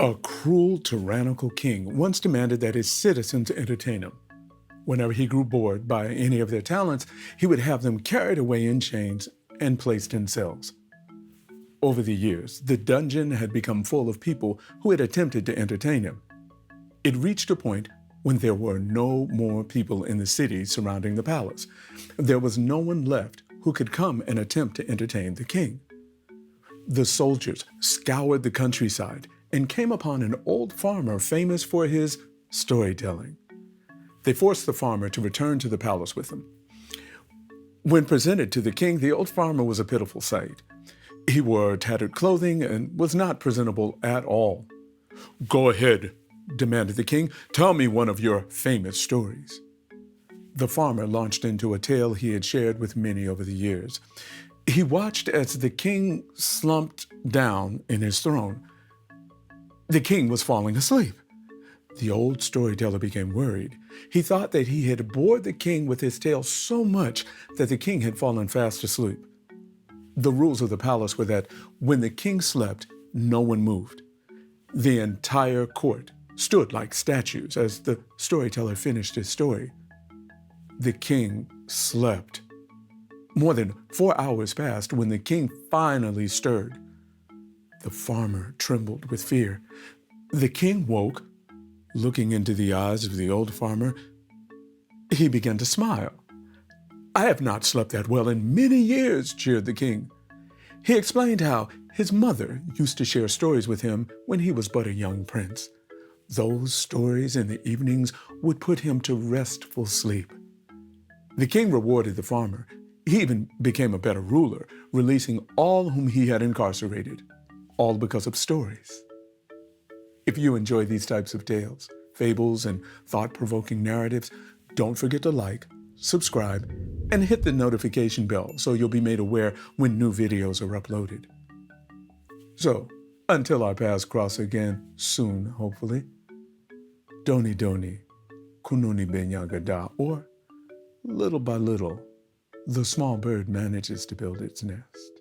A cruel, tyrannical king once demanded that his citizens entertain him. Whenever he grew bored by any of their talents, he would have them carried away in chains and placed in cells. Over the years, the dungeon had become full of people who had attempted to entertain him. It reached a point when there were no more people in the city surrounding the palace. There was no one left who could come and attempt to entertain the king. The soldiers scoured the countryside and came upon an old farmer famous for his storytelling. They forced the farmer to return to the palace with them. When presented to the king, the old farmer was a pitiful sight. He wore tattered clothing and was not presentable at all. "Go ahead," demanded the king. "Tell me one of your famous stories." The farmer launched into a tale he had shared with many over the years. He watched as the king slumped down in his throne. The king was falling asleep. The old storyteller became worried. He thought that he had bored the king with his tale so much that the king had fallen fast asleep. The rules of the palace were that when the king slept, no one moved. The entire court stood like statues as the storyteller finished his story. The king slept. More than 4 hours passed when the king finally stirred. The farmer trembled with fear. The king woke. Looking into the eyes of the old farmer, he began to smile. "I have not slept that well in many years," cheered the king. He explained how his mother used to share stories with him when he was but a young prince. Those stories in the evenings would put him to restful sleep. The king rewarded the farmer. He even became a better ruler, releasing all whom he had incarcerated, all because of stories. If you enjoy these types of tales, fables, and thought-provoking narratives, don't forget to like, subscribe, and hit the notification bell so you'll be made aware when new videos are uploaded. So, until our paths cross again, soon, hopefully, Doni Doni, Kunoni Benyagada, or little by little, the small bird manages to build its nest.